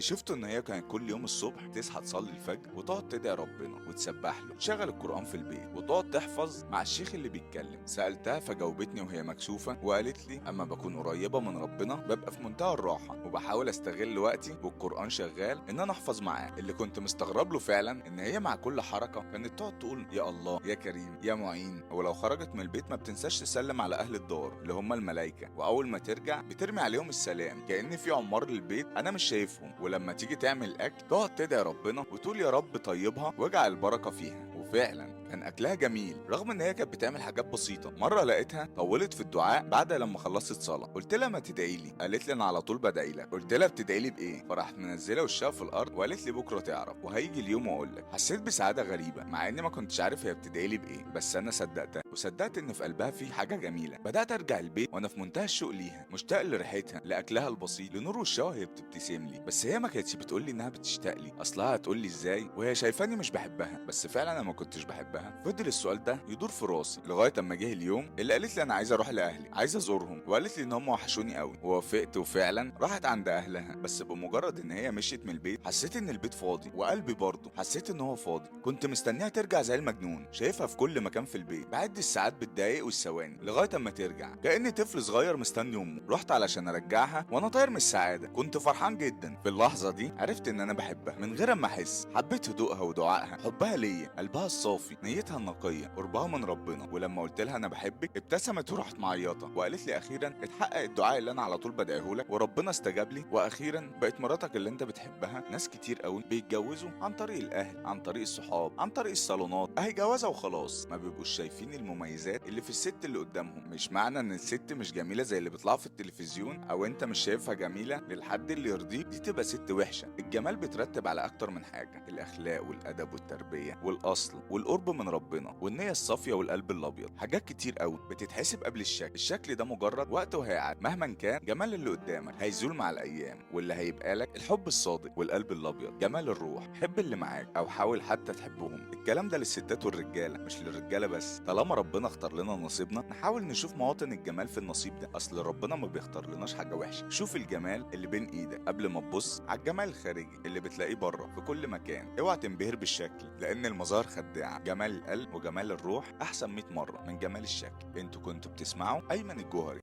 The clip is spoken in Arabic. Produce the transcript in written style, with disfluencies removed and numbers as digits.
اللي شفته ان هي كانت كل يوم الصبح تصحى تصلي الفجر وتقعد تدعي ربنا وتسبح له، تشغل القرآن في البيت وتقعد تحفظ مع الشيخ اللي بيتكلم. سألتها فجاوبتني وهي مكسوفة وقالت لي اما بكون قريبة من ربنا ببقى في منتهى الراحة وبحاول استغل وقتي والقرآن شغال ان انا احفظ معاه. اللي كنت مستغرب له فعلا ان هي مع كل حركة كانت تقعد تقول يا الله يا كريم يا معين، ولو خرجت من البيت ما بتنساش تسلم على اهل الدار اللي هم الملائكة، واول ما ترجع بترمي عليهم السلام كأن في عمار للبيت انا مش شايفهم. ولما تيجي تعمل اكل تقعد تدعي ربنا وتقول يا رب طيبها واجعل البركة فيها. وفعلا كان اكلها جميل رغم ان هي كانت بتعمل حاجات بسيطه. مره لقيتها طولت في الدعاء بعد لما خلصت صلاه، قلت لها ما تدعي لي، قالت لي انا على طول بدعي لك. قلت لها بتدعي لي بايه؟ فراحت منزله وشها في الارض وقالت لي بكره تعرف وهيجي اليوم واقول لك. حسيت بسعاده غريبه مع اني ما كنتش عارف هي بتدعي لي بايه، بس انا صدقتها وصدقت ان في قلبها في حاجه جميله. بدات ارجع البيت وانا في منتهى الشوق ليها، مشتاق لريحتها لاكلها البسيط لنور وشها وهي بتبتسم لي. بس هي ما كانتش بتقول لي انها بتشتاق لي، اصلها هتقول لي ازاي وهي شايفاني مش بحبها؟ بس فعلا انا ما كنتش بحبها. فضل السؤال ده يدور في راسي لغايه اما جه اليوم اللي قالت لي انا عايزه اروح لاهلي، عايزه ازورهم، وقالت لي ان هم وحشوني قوي. ووافقت وفعلا راحت عند اهلها. بس بمجرد ان هي مشيت من البيت حسيت ان البيت فاضي وقلبي برضه حسيت ان هو فاضي. كنت مستنيها ترجع زي المجنون، شايفها في كل مكان في البيت، بعد الساعات بالدقايق والثواني لغايه اما ترجع كاني طفل صغير مستني امه. رحت علشان ارجعها وانا طاير من السعاده، كنت فرحان جدا. في اللحظه دي عرفت ان انا بحبها من غير ما احس. حبيت هدوءها ودعائها، حبها ليا، قلبها الصافي، نيتها النقيه، قربها من ربنا. ولما قلت لها انا بحبك ابتسمت وراحت معيطه وقالت لي اخيرا اتحقق الدعاء اللي انا على طول بدعيه لك وربنا استجاب لي، واخيرا بقت مراتك اللي انت بتحبها. ناس كتير قوي بيتجوزوا عن طريق الاهل، عن طريق الصحاب، عن طريق الصالونات، اهي جوازه وخلاص. ما بيبقوش شايفين المميزات اللي في الست اللي قدامهم. مش معنى ان الست مش جميله زي اللي بيطلعوا في التلفزيون او انت مش شايفها جميله للحد اللي يرضيك دي تبقى ست وحشه. الجمال بيترتب على اكتر من حاجه، الاخلاق والادب والتربيه والاصل والقرب من ربنا والنيه الصافيه والقلب الابيض. حاجات كتير قوي بتتحسب قبل الشكل. الشكل ده مجرد وقت وهيعدي، مهما كان جمال اللي قدامك هيزول مع الايام، واللي هيبقى لك الحب الصادق والقلب الابيض، جمال الروح. حب اللي معاك او حاول حتى تحبهم. الكلام ده للستات والرجاله مش للرجاله بس. طالما ربنا اختار لنا نصيبنا نحاول نشوف مواطن الجمال في النصيب ده، اصل ربنا ما بيختار لناش حاجه وحشه. شوف الجمال اللي بين ايدك قبل ما تبص على الجمال الخارجي اللي بتلاقيه بره في كل مكان. اوعى تنبهر بالشكل لان المظاهر خداعه. جمال القلب وجمال الروح احسن 100 مره من جمال الشكل. انتوا كنتوا بتسمعوا ايمن الجوهري.